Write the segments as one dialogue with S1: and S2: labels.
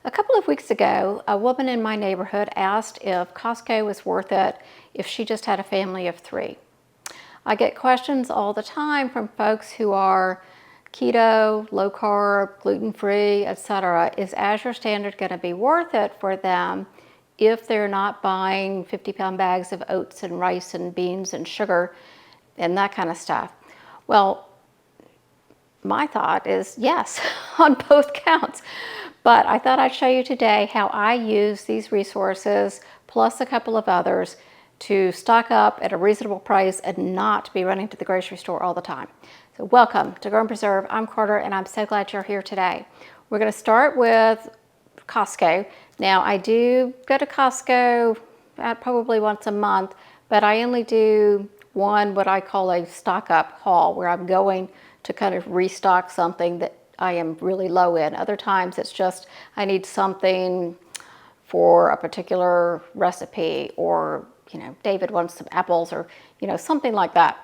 S1: A couple of weeks ago, a woman in my neighborhood asked if Costco was worth it if she just had a family of 3. I get questions all the time from folks who are keto, low carb, gluten-free, etc. Is Azure Standard going to be worth it for them if they're not buying 50-pound bags of oats and rice and beans and sugar and that kind of stuff? Well, my thought is yes, on both counts. But I thought I'd show you today how I use these resources, plus a couple of others, to stock up at a reasonable price and not be running to the grocery store all the time. So welcome to Grow and Preserve. I'm Carter, and I'm so glad you're here today. We're going to start with Costco. Now, I do go to Costco probably once a month, but I only do one, what I call a stock up haul, where I'm going to kind of restock something that I am really low in. Other times it's just I need something for a particular recipe, or David wants some apples, or something like that.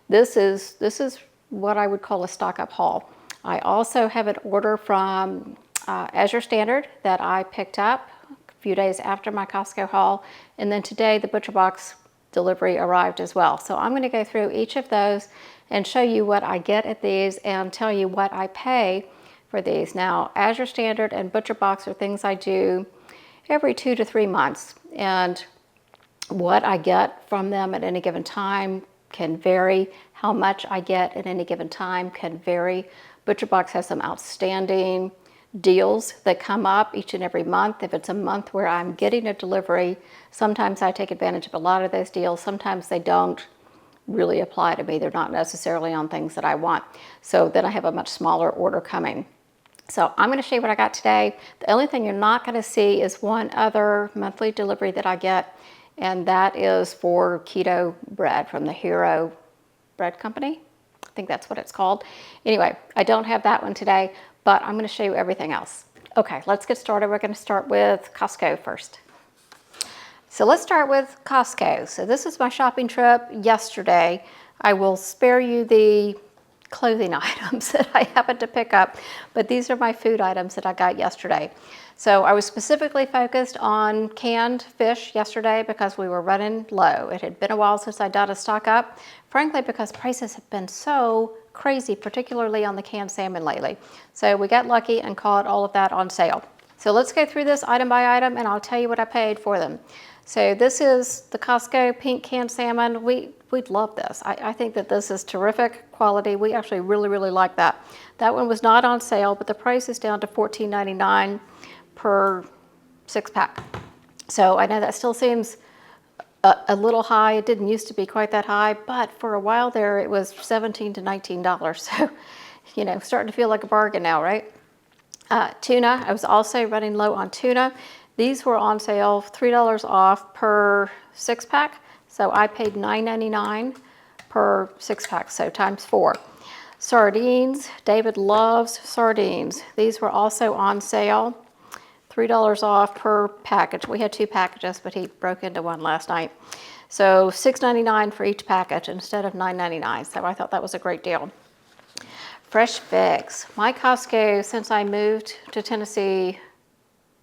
S1: This is what I would call a stock up haul. I also have an order from Azure Standard that I picked up a few days after my Costco haul, and then today the Butcher Box delivery arrived as well. So I'm going to go through each of those and show you what I get at these and tell you what I pay for these. Now, Azure Standard and Butcher Box are things I do every 2 to 3 months, and what I get from them at any given time can vary. How much I get at any given time can vary. Butcher Box has some outstanding deals that come up each and every month. If it's a month where I'm getting a delivery, sometimes I take advantage of a lot of those deals. Sometimes they don't really apply to me. They're not necessarily on things that I want. So then I have a much smaller order coming. So I'm going to show you what I got today. The only thing you're not going to see is one other monthly delivery that I get, and that is for keto bread from the Hero Bread Company. I think that's what it's called. Anyway, I don't have that one today, but I'm going to show you everything else. Okay, let's get started. We're going to start with Costco first. So let's start with Costco. So this is my shopping trip yesterday. I will spare you the clothing items that I happened to pick up, but these are my food items that I got yesterday. So I was specifically focused on canned fish yesterday because we were running low. It had been a while since I'd done a stock up, frankly, because prices have been so crazy, particularly on the canned salmon lately. So we got lucky and caught all of that on sale. So let's go through this item by item and I'll tell you what I paid for them. So this is the Costco pink canned salmon. We'd love this. I think that this is terrific quality. We actually really like that. That one was not on sale, but the price is down to $14.99 per 6-pack. So I know that still seems a little high. It didn't used to be quite that high, but for a while there it was $17 to $19. So, starting to feel like a bargain now, right? Tuna, I was also running low on tuna. These were on sale, $3 off per 6-pack. So I paid $9.99 per 6-pack, so times 4. Sardines, David loves sardines. These were also on sale, $3 off per package. We had 2 packages, but he broke into one last night. So $6.99 for each package instead of $9.99. So I thought that was a great deal. Fresh figs. My Costco, since I moved to Tennessee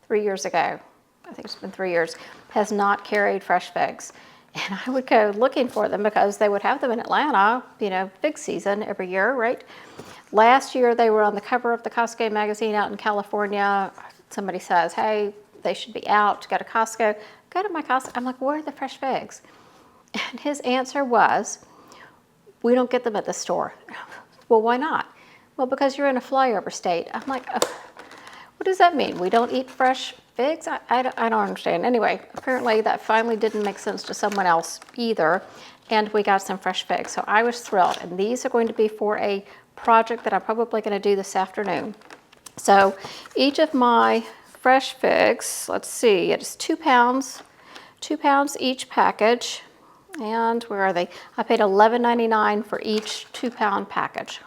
S1: 3 years ago, I think it's been 3 years, has not carried fresh figs. And I would go looking for them because they would have them in Atlanta, fig season every year, right? Last year they were on the cover of the Costco magazine out in California. Somebody says, hey, they should be out to go to Costco. Go to my Costco. I'm like, where are the fresh figs? And his answer was, we don't get them at the store. Well, why not? Well, because you're in a flyover state. I'm like, what does that mean? We don't eat fresh figs? I don't understand. Anyway, apparently that finally didn't make sense to someone else either, and we got some fresh figs. So I was thrilled, and these are going to be for a project that I'm probably going to do this afternoon. So each of my fresh figs, let's see, it's 2 pounds, 2 pounds each package. And where are they? I paid $11.99 for each 2-pound package.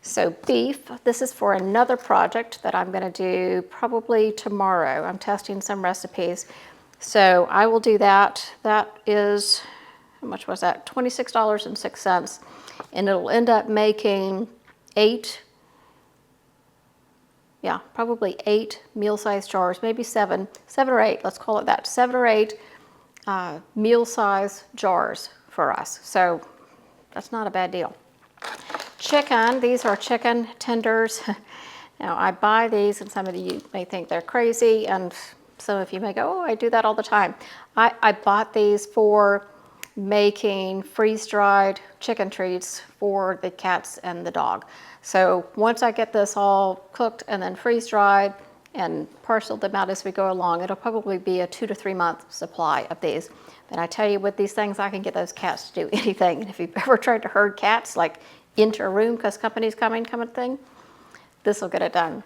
S1: So beef, this is for another project that I'm going to do probably tomorrow. I'm testing some recipes. So I will do that. That is, how much was that? $26.06. And it'll end up making 8 yeah, probably 8 meal-sized jars, maybe 7 or 8, let's call it that, 7 or 8 meal-size jars for us. So that's not a bad deal. Chicken, these are chicken tenders. Now I buy these and some of you may think they're crazy and some of you may go, oh, I do that all the time. I bought these for making freeze-dried chicken treats for the cats and the dog. So once I get this all cooked and then freeze-dried and parcel them out as we go along, it'll probably be a 2 to 3 month supply of these. And I tell you, with these things, I can get those cats to do anything. And if you've ever tried to herd cats, like into a room because company's coming kind of thing, this will get it done.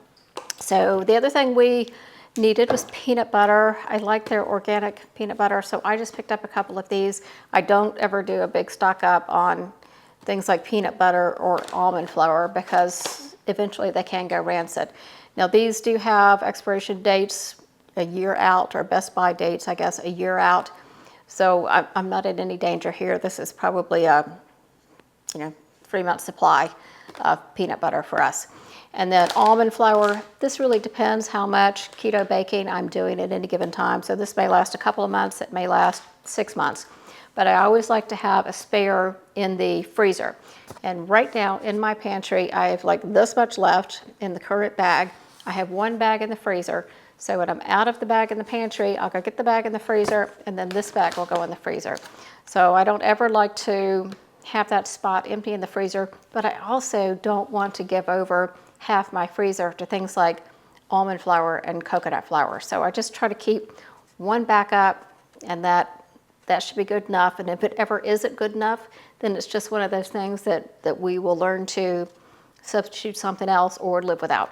S1: So the other thing we needed was peanut butter. I like their organic peanut butter, so I just picked up a couple of these. I don't ever do a big stock up on things like peanut butter or almond flour because eventually they can go rancid. Now these do have expiration dates a year out, or best by dates, I guess, a year out. So I'm not in any danger here. This is probably a 3-month supply of peanut butter for us. And then almond flour, this really depends how much keto baking I'm doing at any given time. So this may last a couple of months, it may last 6 months. But I always like to have a spare in the freezer. And right now in my pantry, I have like this much left in the current bag. I have 1 bag in the freezer. So when I'm out of the bag in the pantry, I'll go get the bag in the freezer, and then this bag will go in the freezer. So I don't ever like to have that spot empty in the freezer, but I also don't want to give over half my freezer to things like almond flour and coconut flour. So I just try to keep 1 backup, and that should be good enough. And if it ever isn't good enough, then it's just one of those things that we will learn to substitute something else or live without.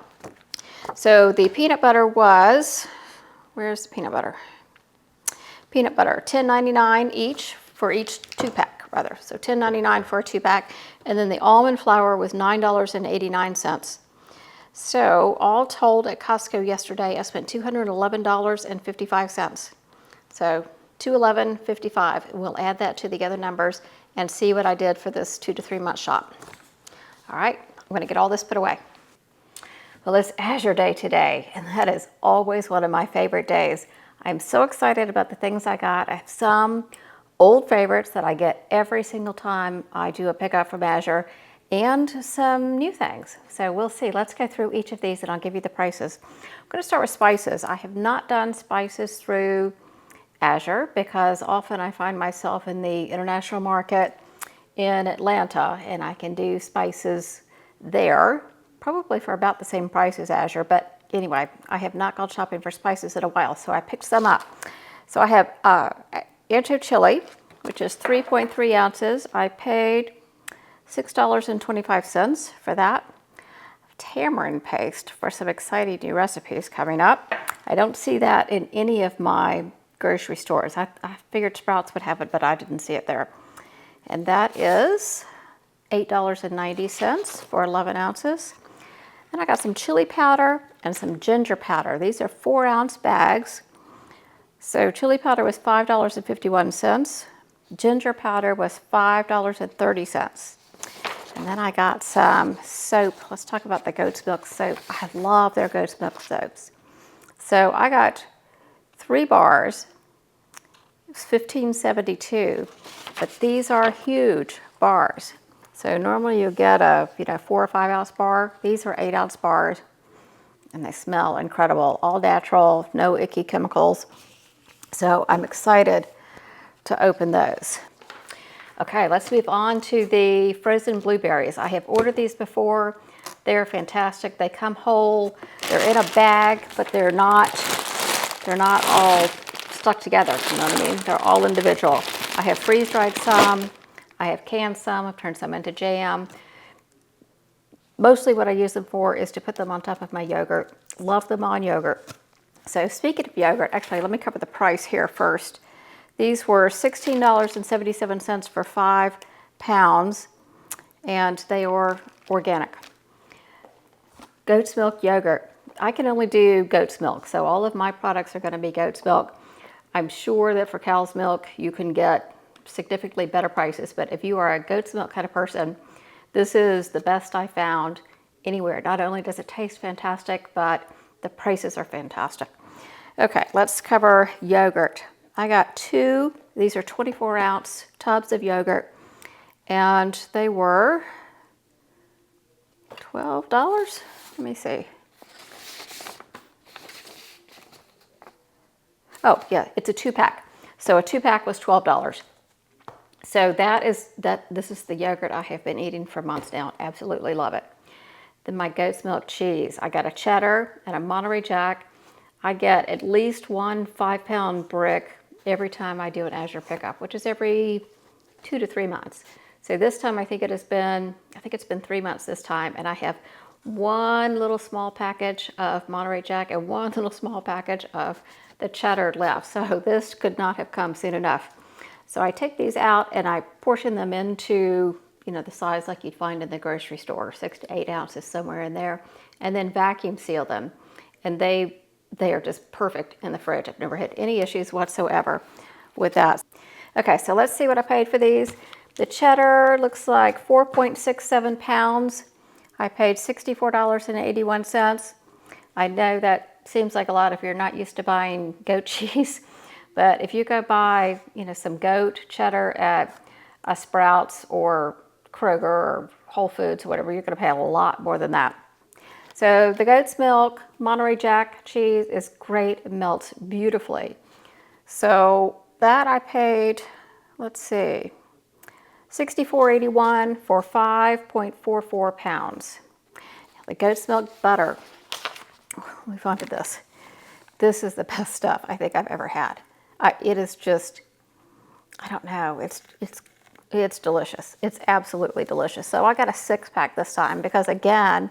S1: So the peanut butter was, where's the peanut butter? Peanut butter, $10.99 each for each 2-pack rather. So $10.99 for a 2-pack. And then the almond flour was $9.89. So all told at Costco yesterday, I spent $211.55. So $211.55. We'll add that to the other numbers and see what I did for this 2 to 3 month shop. All right, I'm gonna get all this put away. Well, it's Azure Day today, and that is always one of my favorite days. I'm so excited about the things I got. I have some old favorites that I get every single time I do a pickup from Azure, and some new things. So we'll see. Let's go through each of these and I'll give you the prices. I'm going to start with spices. I have not done spices through Azure because often I find myself in the international market in Atlanta, and I can do spices there, probably for about the same price as Azure. But anyway, I have not gone shopping for spices in a while, so I picked some up. So I have ancho chili, which is 3.3 ounces. I paid $6.25 for that. Tamarind paste for some exciting new recipes coming up. I don't see that in any of my grocery stores. I figured Sprouts would have it, but I didn't see it there. And that is $8.90 for 11 ounces. And I got some chili powder and some ginger powder. These are 4-ounce bags. So chili powder was $5.51. Ginger powder was $5.30. And then I got some soap. Let's talk about the goat's milk soap. I love their goat's milk soaps. So I got 3 bars. It was $15.72, but these are huge bars. So normally you get a 4 or 5 ounce bar. These are 8-ounce bars, and they smell incredible. All natural, no icky chemicals. So I'm excited to open those. Okay, let's move on to the frozen blueberries. I have ordered these before. They're fantastic. They come whole. They're in a bag, but they're not all stuck together, you know what I mean? They're all individual. I have freeze-dried some. I have canned some. I've turned some into jam. Mostly what I use them for is to put them on top of my yogurt. Love them on yogurt. So speaking of yogurt, actually, let me cover the price here first. These were $16.77 for 5 pounds, and they are organic. Goat's milk yogurt. I can only do goat's milk, so all of my products are going to be goat's milk. I'm sure that for cow's milk, you can get significantly better prices, but if you are a goat's milk kind of person, this is the best I found anywhere. Not only does it taste fantastic, but the prices are fantastic. Okay, let's cover yogurt. I got 2, these are 24-ounce tubs of yogurt, and they were $12. Let me see. Oh, yeah, it's a 2-pack. So a 2-pack was $12. So this is the yogurt I have been eating for months now. Absolutely love it. Then my goat's milk cheese. I got a cheddar and a Monterey Jack. I get at least 1 5-pound brick every time I do an Azure pickup, which is every 2 to 3 months. So this time I think it's been 3 months this time, and I have 1 little small package of Monterey Jack and 1 little small package of the cheddar left. So this could not have come soon enough. So I take these out and I portion them into, the size like you'd find in the grocery store, 6 to 8 ounces, somewhere in there, and then vacuum seal them. And they are just perfect in the fridge. I've never had any issues whatsoever with that. Okay, so let's see what I paid for these. The cheddar looks like 4.67 pounds. I paid $64.81. I know that seems like a lot if you're not used to buying goat cheese, but if you go buy, some goat cheddar at a Sprouts or Kroger or Whole Foods or whatever, you're going to pay a lot more than that. So the goat's milk Monterey Jack cheese is great. It melts beautifully. So that I paid, let's see, $64.81 for 5.44 pounds. The goat's milk butter. Let me find this. This is the best stuff I think I've ever had. It is just, I don't know, it's delicious. It's absolutely delicious. So I got a 6-pack this time because, again,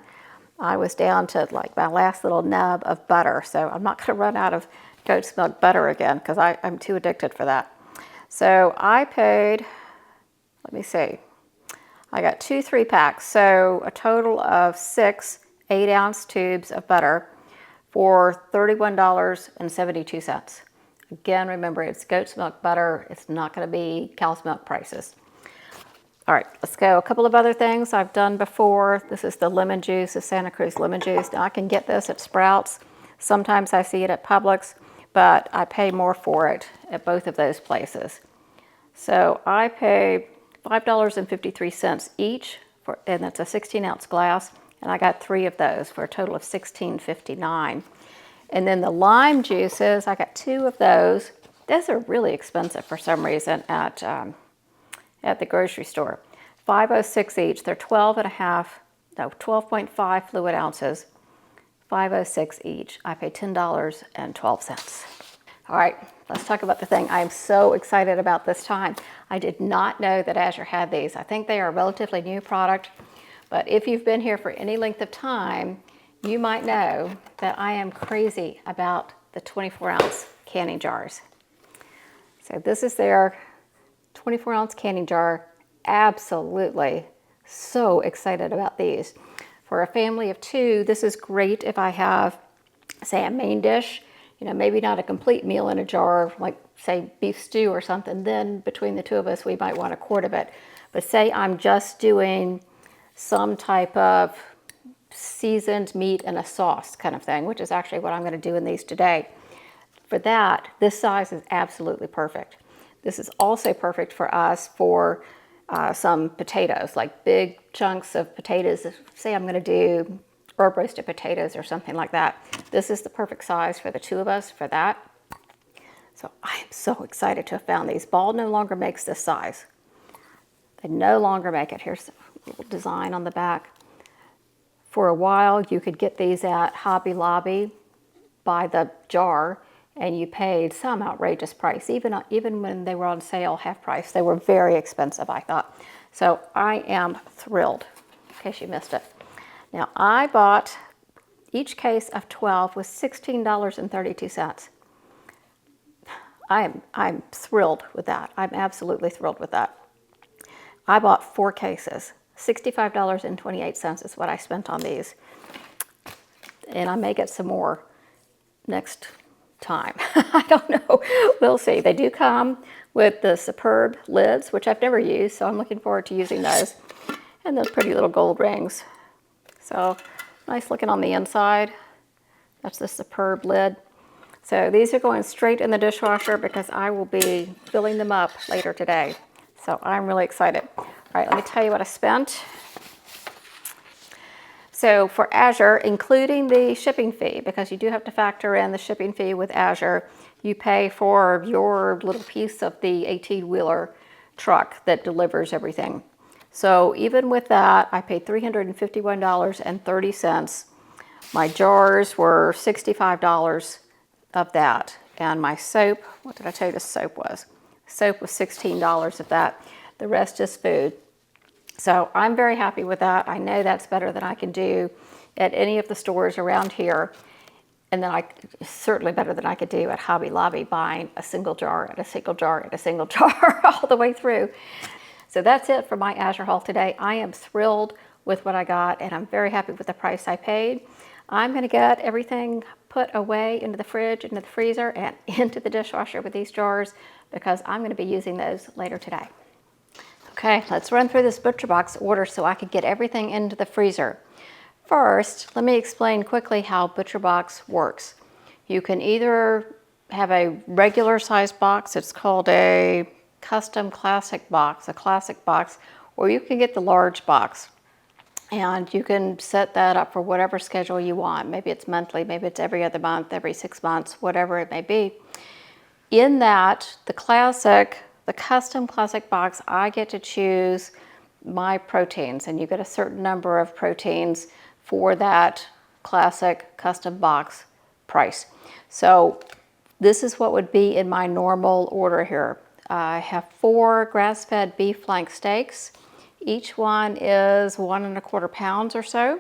S1: I was down to like my last little nub of butter. So I'm not going to run out of goat's milk butter again because I'm too addicted for that. So I paid, let me see, I got 2 3-packs. So a total of 6 8-ounce tubes of butter for $31.72. Again, remember, it's goat's milk butter. It's not going to be cow's milk prices. All right, let's go. A couple of other things I've done before. This is the lemon juice, the Santa Cruz lemon juice. Now, I can get this at Sprouts. Sometimes I see it at Publix, but I pay more for it at both of those places. So I pay $5.53 each, and that's a 16-ounce glass, and I got 3 of those for a total of $16.59. And then the lime juices, I got 2 of those. Those are really expensive for some reason at the grocery store. $5.06 each. They're 12.5 fluid ounces. $5.06 each. I pay $10.12. All right, let's talk about the thing I am so excited about this time. I did not know that Azure had these. I think they are a relatively new product, but if you've been here for any length of time, you might know that I am crazy about the 24-ounce canning jars. So this is their 24-ounce canning jar. Absolutely so excited about these. For a family of 2, this is great if I have, say, a main dish, maybe not a complete meal in a jar, like say beef stew or something. Then between the 2 of us, we might want a quart of it. But say I'm just doing some type of seasoned meat and a sauce kind of thing, which is actually what I'm going to do in these today. For that, this size is absolutely perfect. This is also perfect for us for some potatoes, like big chunks of potatoes. Say I'm going to do herb roasted potatoes or something like that. This is the perfect size for the 2 of us for that. So I am so excited to have found these. Ball no longer makes this size. They no longer make it. Here's a little design on the back. For a while, you could get these at Hobby Lobby by the jar, and you paid some outrageous price. Even when they were on sale, half price, they were very expensive, I thought. So I am thrilled, in case you missed it. Now, I bought, each case of 12 was $16.32. I'm thrilled with that. I'm absolutely thrilled with that. I bought 4 cases. $65.28 is what I spent on these. And I may get some more next time. I don't know. We'll see. They do come with the superb lids, which I've never used, so I'm looking forward to using those. And those pretty little gold rings. So nice looking on the inside. That's the superb lid. So these are going straight in the dishwasher because I will be filling them up later today. So I'm really excited. All right, let me tell you what I spent. So for Azure, including the shipping fee, because you do have to factor in the shipping fee with Azure, you pay for your little piece of the 18-wheeler truck that delivers everything. So even with that, I paid $351.30. My jars were $65 of that. And my soap, what did I tell you the soap was? Soap was $16 of that. The rest is food. So I'm very happy with that. I know that's better than I can do at any of the stores around here. And then certainly better than I could do at Hobby Lobby, buying a single jar and a single jar and a single jar all the way through. So that's it for my Azure haul today. I am thrilled with what I got, and I'm very happy with the price I paid. I'm going to get everything put away into the fridge, into the freezer, and into the dishwasher with these jars because I'm going to be using those later today. Okay, let's run through this ButcherBox order so I can get everything into the freezer. First, let me explain quickly how ButcherBox works. You can either have a regular size box, it's called a custom classic box, a classic box, or you can get the large box. And you can set that up for whatever schedule you want. Maybe it's monthly, maybe it's every other month, every 6 months, whatever it may be. In that, the custom classic box, I get to choose my proteins, and you get a certain number of proteins for that classic custom box price. So this is what would be in my normal order here. I have 4 grass-fed beef flank steaks. Each one is 1 1/4 pounds or so.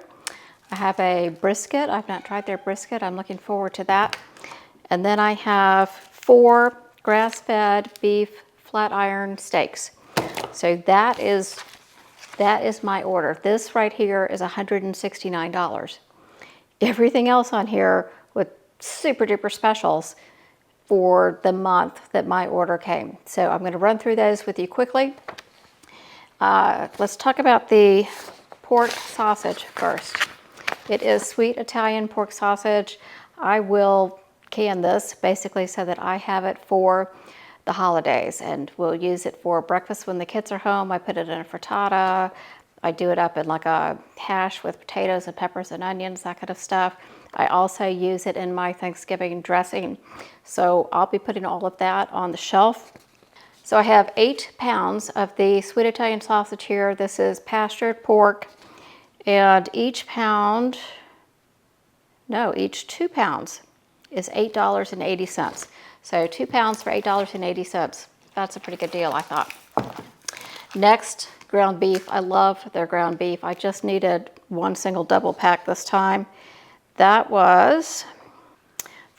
S1: I have a brisket. I've not tried their brisket. I'm looking forward to that. And then I have 4 grass-fed beef flat iron steaks. So that is my order. This right here is $169. Everything else on here with super duper specials for the month that my order came. So I'm going to run through those with you quickly. Let's talk about the pork sausage first. It is sweet Italian pork sausage. I will can this basically so that I have it for the holidays, and we'll use it for breakfast when the kids are home. I put it in a frittata. I do it up in like a hash with potatoes and peppers and onions, that kind of stuff. I also use it in my Thanksgiving dressing. So I'll be putting all of that on the shelf. So I have 8 pounds of the sweet Italian sausage here. This is pastured pork, and each 2 pounds is $8.80. So 2 pounds for $8.80. That's a pretty good deal, I thought. Next, ground beef. I love their ground beef. I just needed 1 single double pack this time. That was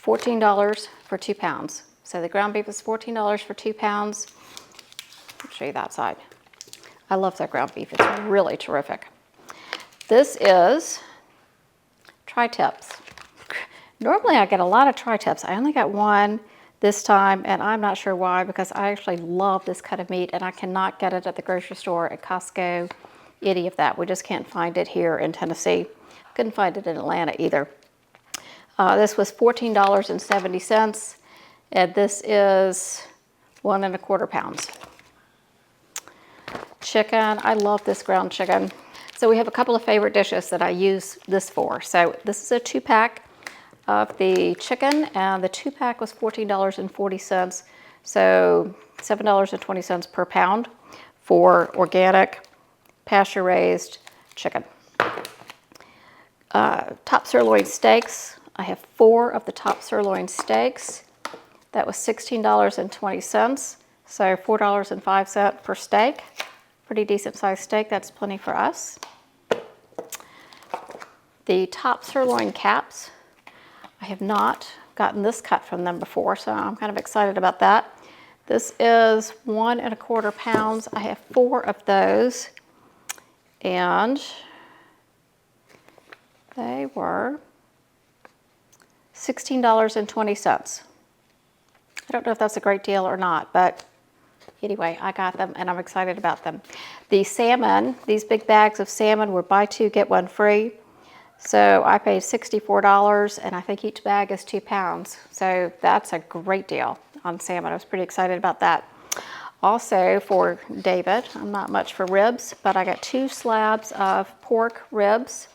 S1: $14 for 2 pounds. So the ground beef is $14 for 2 pounds. I'll show you that side. I love their ground beef. It's really terrific. This is tri-tips. Normally I get a lot of tri-tips. I only got 1 this time, and I'm not sure why, because I actually love this cut of meat, and I cannot get it at the grocery store, at Costco, any of that. We just can't find it here in Tennessee. Couldn't find it in Atlanta either. This was $14.70, and this is 1 1/4 pounds. Chicken, I love this ground chicken. So we have a couple of favorite dishes that I use this for. So this is a 2-pack of the chicken, and the 2-pack was $14.40, so $7.20 per pound for organic, pasture-raised chicken. Top sirloin steaks, I have 4 of the top sirloin steaks. That was $16.20, so $4.05 per steak. Pretty decent sized steak, that's plenty for us. The top sirloin caps, I have not gotten this cut from them before, so I'm kind of excited about that. This is 1 1/4 pounds. I have 4 of those, and they were $16.20. I don't know if that's a great deal or not, but anyway, I got them and I'm excited about them. The salmon, these big bags of salmon were buy 2, get 1 free. So I paid $64, and I think each bag is 2 pounds. So that's a great deal on salmon. I was pretty excited about that. Also for David, I'm not much for ribs, but I got 2 slabs of pork ribs.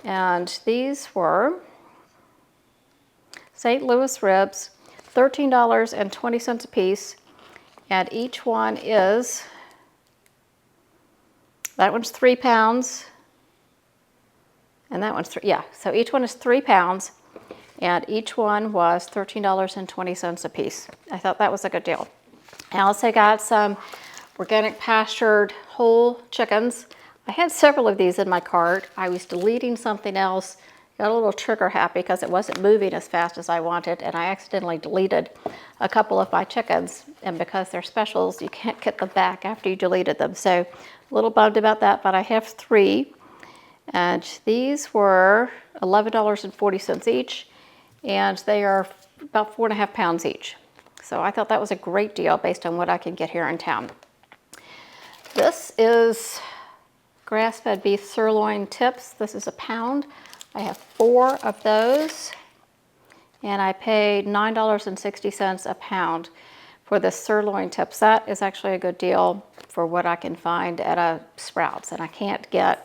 S1: And these were St. Louis ribs, $13.20 a piece. And each one is, that one's 3 pounds. And that one's so each one is 3 pounds, and each one was $13.20 a piece. I thought that was a good deal. I also got some organic pastured whole chickens. I had several of these in my cart. I was deleting something else, got a little trigger happy because it wasn't moving as fast as I wanted, and I accidentally deleted a couple of my chickens. And because they're specials, you can't get them back after you deleted them. So a little bummed about that, but I have 3. And these were $11.40 each, and they are about 4.5 pounds each. So I thought that was a great deal based on what I can get here in town. This is grass-fed beef sirloin tips. This is a pound. I have 4 of those, and I paid $9.60 a pound for the sirloin tips. That is actually a good deal for what I can find at a Sprouts, and I can't get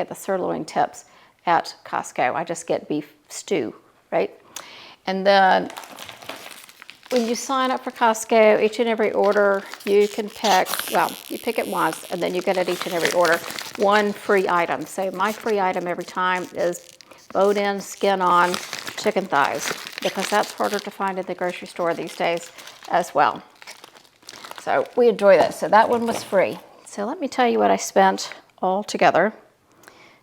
S1: the sirloin tips at Costco. I just get beef stew, right? And then when you sign up for Costco, each and every order you can pick, well, you pick it once and then you get at each and every order 1 free item. So my free item every time is bone-in, skin-on chicken thighs, because that's harder to find at the grocery store these days as well. So we enjoy that. So that one was free. So let me tell you what I spent all together.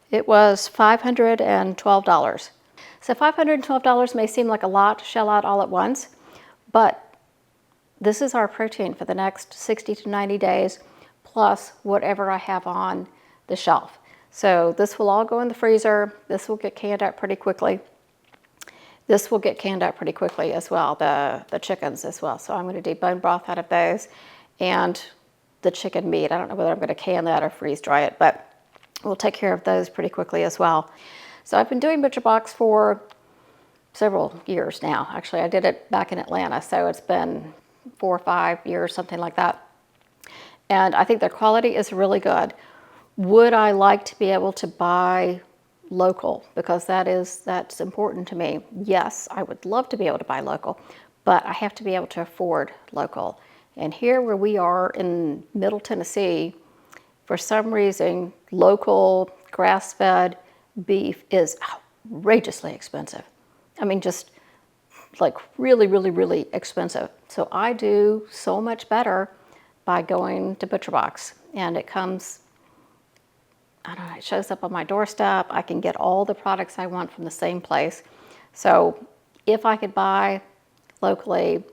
S1: It was $512. So $512 may seem like a lot to shell out all at once, but this is our protein for the next 60 to 90 days, plus whatever I have on the shelf. So this will all go in the freezer. This will get canned out pretty quickly. This will get canned out pretty quickly as well, the chickens as well. So I'm going to debone broth out of those, and the chicken meat. I don't know whether I'm going to can that or freeze dry it, but we'll take care of those pretty quickly as well. So I've been doing ButcherBox for several years now. Actually, I did it back in Atlanta, so it's been 4 or 5 years, something like that. And I think their quality is really good. Would I like to be able to buy local? Because that's important to me. Yes, I would love to be able to buy local, but I have to be able to afford local. And here where we are in Middle Tennessee, for some reason, local grass-fed beef is outrageously expensive. I mean, just like really, really, really expensive. So I do so much better by going to ButcherBox, and it comes, I don't know, it shows up on my doorstep. I can get all the products I want from the same place. So if I could buy locally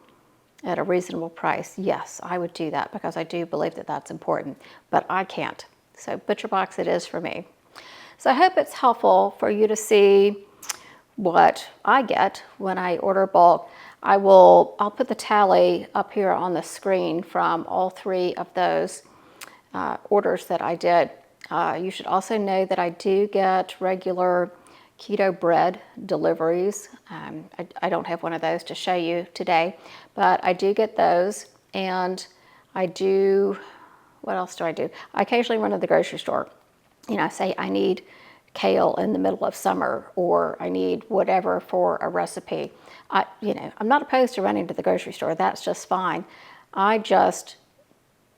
S1: at a reasonable price, yes, I would do that, because I do believe that that's important, but I can't. So ButcherBox it is for me. So I hope it's helpful for you to see what I get when I order bulk. I'll put the tally up here on the screen from all 3 of those orders that I did. You should also know that I do get regular keto bread deliveries. I don't have one of those to show you today, but I do get those. And I do, what else do I do? I occasionally run to the grocery store. You know, say I need kale in the middle of summer, or I need whatever for a recipe. I'm not opposed to running to the grocery store. That's just fine. I just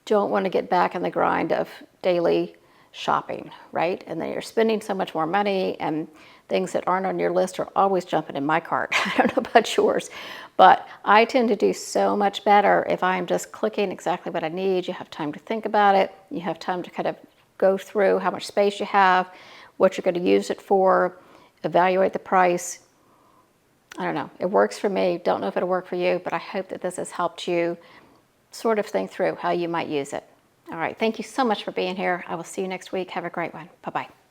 S1: don't want to get back in the grind of daily shopping, right? And then you're spending so much more money, and things that aren't on your list are always jumping in my cart. I don't know about yours, but I tend to do so much better if I'm just clicking exactly what I need. You have time to think about it. You have time to kind of go through how much space you have, what you're going to use it for, evaluate the price. I don't know. It works for me. Don't know if it'll work for you, but I hope that this has helped you sort of think through how you might use it. All right. Thank you so much for being here. I will see you next week. Have a great one. Bye-bye.